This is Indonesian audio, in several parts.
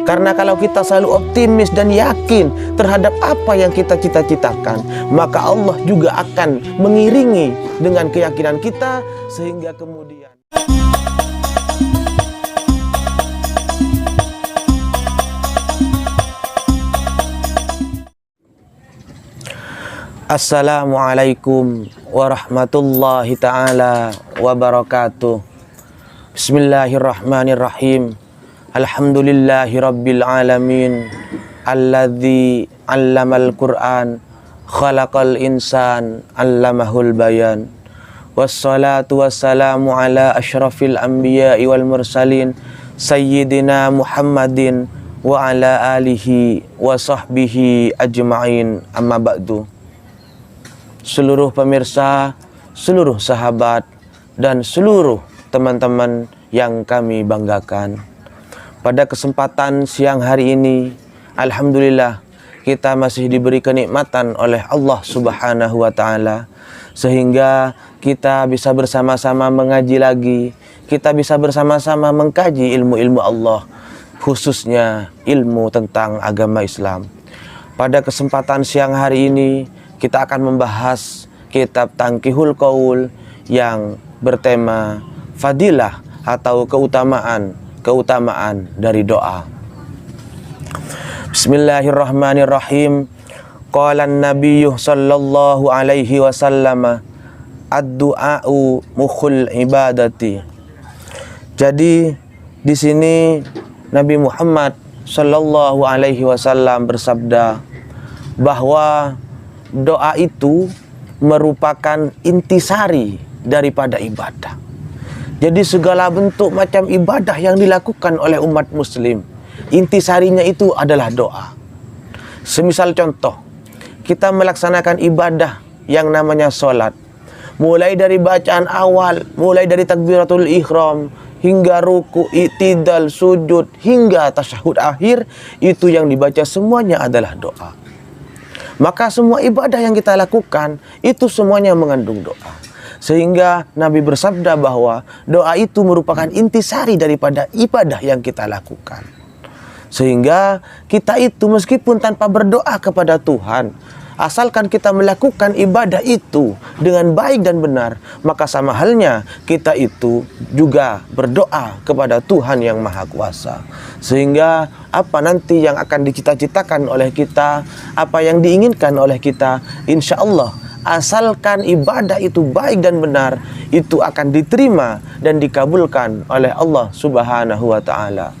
Karena kalau kita selalu optimis dan yakin terhadap apa yang kita cita-citakan, maka Allah juga akan mengiringi dengan keyakinan kita, sehingga kemudian Assalamualaikum warahmatullahi ta'ala wabarakatuh. Bismillahirrahmanirrahim. Alhamdulillahi rabbil alamin. Alladzi allamal Qur'an, khalaqal insan, allamahul bayan. Wassalatu wassalamu ala ashrafil anbiya'i wal mursalin, Sayyidina Muhammadin wa ala alihi wa sahbihi ajma'in, amma ba'du. Seluruh pemirsa, seluruh sahabat, dan seluruh teman-teman yang kami banggakan, pada kesempatan siang hari ini, alhamdulillah, kita masih diberi kenikmatan oleh Allah Subhanahu wa Ta'ala, sehingga kita bisa bersama-sama mengaji lagi, kita bisa bersama-sama mengkaji ilmu-ilmu Allah, khususnya ilmu tentang agama Islam. Pada kesempatan siang hari ini, kita akan membahas kitab Tanqihul Qaul yang bertema fadilah atau keutamaan dari doa. Bismillahirrahmanirrahim. Qala an-nabiyyu sallallahu alaihi wasallam, ad-du'a'u mukhul ibadati. Jadi di sini Nabi Muhammad sallallahu alaihi wasallam bersabda bahwa doa itu merupakan intisari daripada ibadah. Jadi segala bentuk macam ibadah yang dilakukan oleh umat muslim, intisarinya itu adalah doa. Semisal contoh, kita melaksanakan ibadah yang namanya sholat, mulai dari bacaan awal, mulai dari takbiratul ihram, hingga ruku, i'tidal, sujud, hingga tasyahud akhir, itu yang dibaca semuanya adalah doa. Maka semua ibadah yang kita lakukan itu semuanya mengandung doa. Sehingga Nabi bersabda bahwa doa itu merupakan intisari daripada ibadah yang kita lakukan. Sehingga kita itu meskipun tanpa berdoa kepada Tuhan, asalkan kita melakukan ibadah itu dengan baik dan benar, maka sama halnya kita itu juga berdoa kepada Tuhan yang Maha Kuasa. Sehingga apa nanti yang akan dicita-citakan oleh kita, apa yang diinginkan oleh kita, insya Allah asalkan ibadah itu baik dan benar, itu akan diterima dan dikabulkan oleh Allah Subhanahu wa Ta'ala.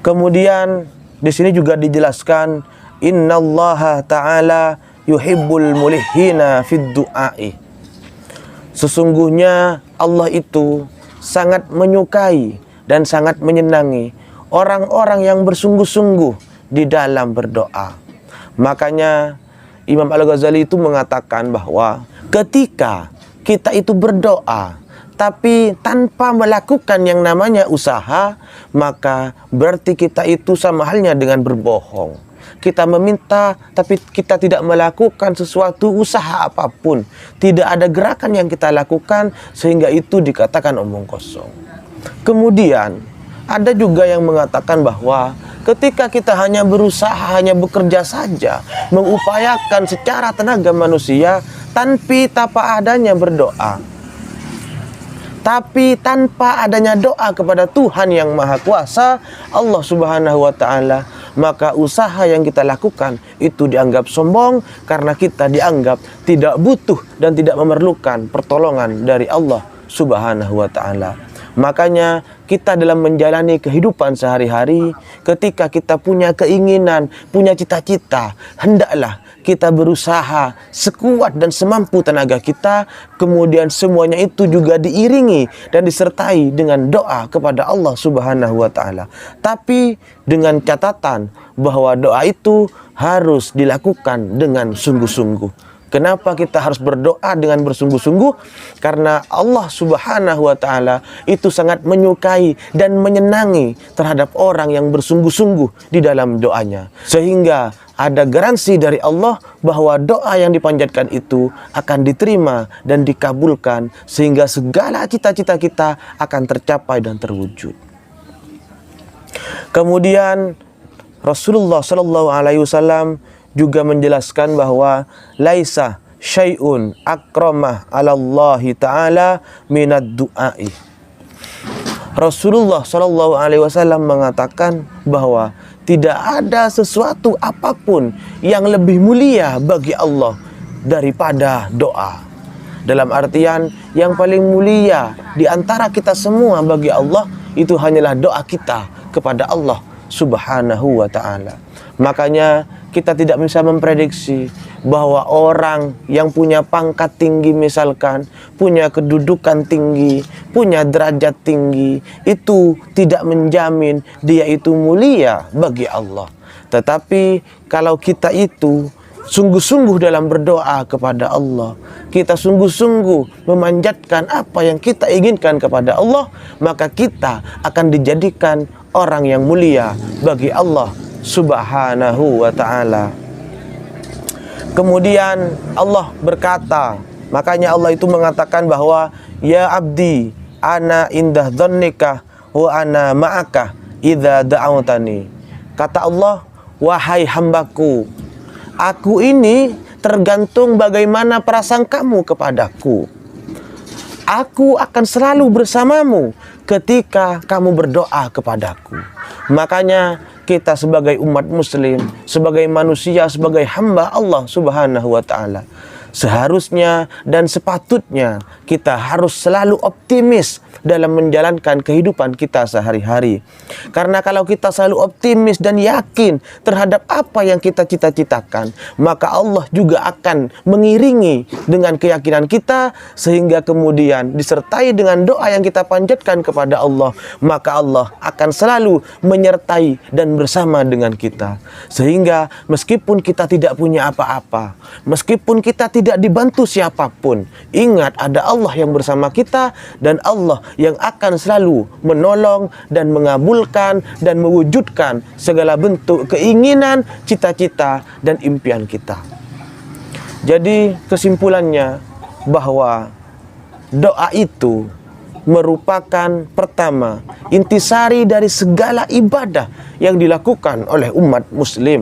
Kemudian di sini juga dijelaskan, innallaha ta'ala yuhibbul mulihina fid du'ai. Sesungguhnya Allah itu sangat menyukai dan sangat menyenangi orang-orang yang bersungguh-sungguh di dalam berdoa. Makanya Imam Al-Ghazali itu mengatakan bahwa ketika kita itu berdoa tapi tanpa melakukan yang namanya usaha, maka berarti kita itu sama halnya dengan berbohong. Kita meminta tapi kita tidak melakukan sesuatu usaha apapun, tidak ada gerakan yang kita lakukan, sehingga itu dikatakan omong kosong. Kemudian ada juga yang mengatakan bahwa ketika kita hanya berusaha, hanya bekerja saja, mengupayakan secara tenaga manusia tanpa adanya berdoa, tapi tanpa adanya doa kepada Tuhan yang Maha Kuasa, Allah Subhanahu wa Ta'ala, maka usaha yang kita lakukan itu dianggap sombong, karena kita dianggap tidak butuh dan tidak memerlukan pertolongan dari Allah Subhanahu wa Ta'ala. Makanya kita dalam menjalani kehidupan sehari-hari, ketika kita punya keinginan, punya cita-cita, hendaklah kita berusaha sekuat dan semampu tenaga kita. Kemudian semuanya itu juga diiringi dan disertai dengan doa kepada Allah Subhanahu wa Ta'ala. Tapi dengan catatan bahwa doa itu harus dilakukan dengan sungguh-sungguh. Kenapa kita harus berdoa dengan bersungguh-sungguh? Karena Allah Subhanahu wa Ta'ala itu sangat menyukai dan menyenangi terhadap orang yang bersungguh-sungguh di dalam doanya. Sehingga ada garansi dari Allah bahwa doa yang dipanjatkan itu akan diterima dan dikabulkan, sehingga segala cita-cita kita akan tercapai dan terwujud. Kemudian Rasulullah Shallallahu Alaihi Wasallam juga menjelaskan bahwa laisa syai'un akramah 'alallahi ta'ala minad du'ai. Rasulullah Shallallahu Alaihi Wasallam mengatakan bahwa tidak ada sesuatu apapun yang lebih mulia bagi Allah daripada doa. Dalam artian yang paling mulia di antara kita semua bagi Allah itu hanyalah doa kita kepada Allah Subhanahu wa ta'ala. Makanya kita tidak bisa memprediksi bahwa orang yang punya pangkat tinggi, misalkan punya kedudukan tinggi, punya derajat tinggi, itu tidak menjamin dia itu mulia bagi Allah. Tetapi kalau kita itu sungguh-sungguh dalam berdoa kepada Allah, kita sungguh-sungguh memanjatkan apa yang kita inginkan kepada Allah, maka kita akan dijadikan orang yang mulia bagi Allah Subhanahu wa ta'ala. Kemudian Allah berkata, makanya Allah itu mengatakan bahwa ya abdi ana indah dhannika wa ana ma'aka idza da'awtani. Kata Allah, wahai hambaku, aku ini tergantung bagaimana prasangkamu kepadaku. Aku akan selalu bersamamu ketika kamu berdoa kepadaku. Makanya kita sebagai umat muslim, sebagai manusia, sebagai hamba Allah Subhanahu wa ta'ala, seharusnya dan sepatutnya kita harus selalu optimis dalam menjalankan kehidupan kita sehari-hari. Karena kalau kita selalu optimis dan yakin terhadap apa yang kita cita-citakan, maka Allah juga akan mengiringi dengan keyakinan kita, sehingga kemudian disertai dengan doa yang kita panjatkan kepada Allah, maka Allah akan selalu menyertai dan bersama dengan kita. Sehingga meskipun kita tidak punya apa-apa, meskipun kita tidak dibantu siapapun, ingat ada Allah yang bersama kita, dan Allah yang akan selalu menolong dan mengabulkan dan mewujudkan segala bentuk keinginan, cita-cita dan impian kita. Jadi kesimpulannya bahwa doa itu merupakan pertama intisari dari segala ibadah yang dilakukan oleh umat muslim.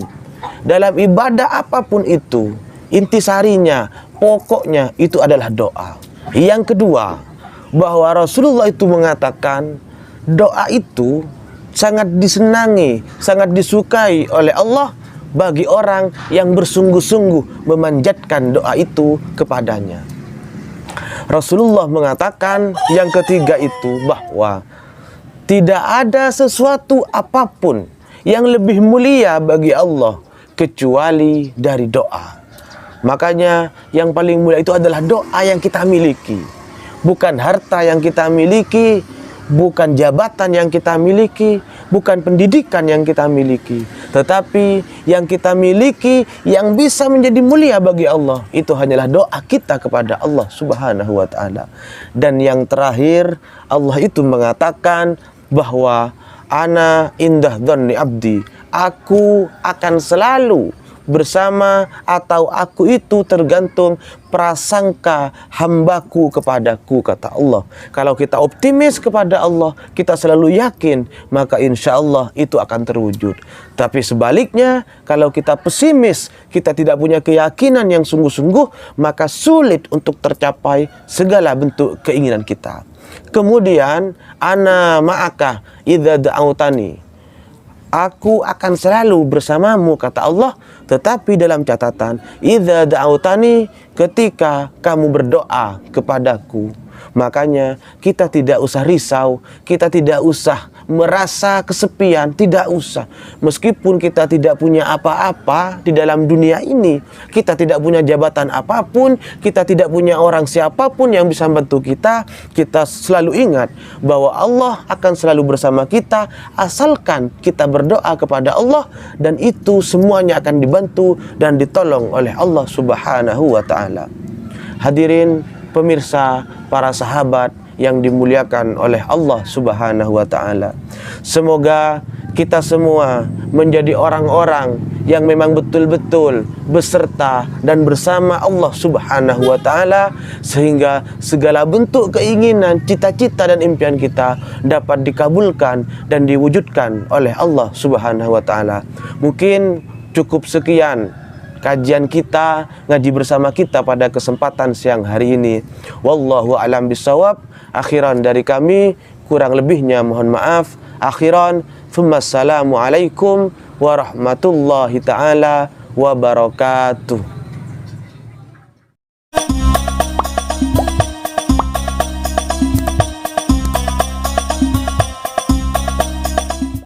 Dalam ibadah apapun itu, intisarinya, pokoknya itu adalah doa. Yang kedua, bahwa Rasulullah itu mengatakan doa itu sangat disenangi, sangat disukai oleh Allah bagi orang yang bersungguh-sungguh memanjatkan doa itu kepadanya. Rasulullah mengatakan yang ketiga itu bahwa tidak ada sesuatu apapun yang lebih mulia bagi Allah kecuali dari doa. Makanya yang paling mulia itu adalah doa yang kita miliki. Bukan harta yang kita miliki, bukan jabatan yang kita miliki, bukan pendidikan yang kita miliki, tetapi yang kita miliki yang bisa menjadi mulia bagi Allah itu hanyalah doa kita kepada Allah Subhanahu wa ta'ala. Dan yang terakhir, Allah itu mengatakan bahwa ana indah dhanni abdi, aku akan selalu bersama, atau aku itu tergantung prasangka hambaku kepadaku, kata Allah. Kalau kita optimis kepada Allah, kita selalu yakin, maka insya Allah itu akan terwujud. Tapi sebaliknya, kalau kita pesimis, kita tidak punya keyakinan yang sungguh-sungguh, maka sulit untuk tercapai segala bentuk keinginan kita. Kemudian ana ma'aka idza da'autani, aku akan selalu bersamamu, kata Allah. Tetapi dalam catatan, idza da'autani, ketika kamu berdoa kepadaku. Makanya kita tidak usah risau, kita tidak usah merasa kesepian, tidak usah. Meskipun kita tidak punya apa-apa di dalam dunia ini, kita tidak punya jabatan apapun, kita tidak punya orang siapapun yang bisa membantu kita, kita selalu ingat bahwa Allah akan selalu bersama kita asalkan kita berdoa kepada Allah, dan itu semuanya akan dibantu dan ditolong oleh Allah Subhanahu wa ta'ala. Hadirin pemirsa, para sahabat yang dimuliakan oleh Allah Subhanahu wa ta'ala, semoga kita semua menjadi orang-orang yang memang betul-betul beserta dan bersama Allah Subhanahu wa taala, sehingga segala bentuk keinginan, cita-cita dan impian kita dapat dikabulkan dan diwujudkan oleh Allah Subhanahu wa taala. Mungkin cukup sekian kajian kita, ngaji bersama kita pada kesempatan siang hari ini. Wallahu a'lam bishawab. Akhiran dari kami, kurang lebihnya mohon maaf. Akhiran, tsumma assalamu alaikum warahmatullahi taala wabarakatuh.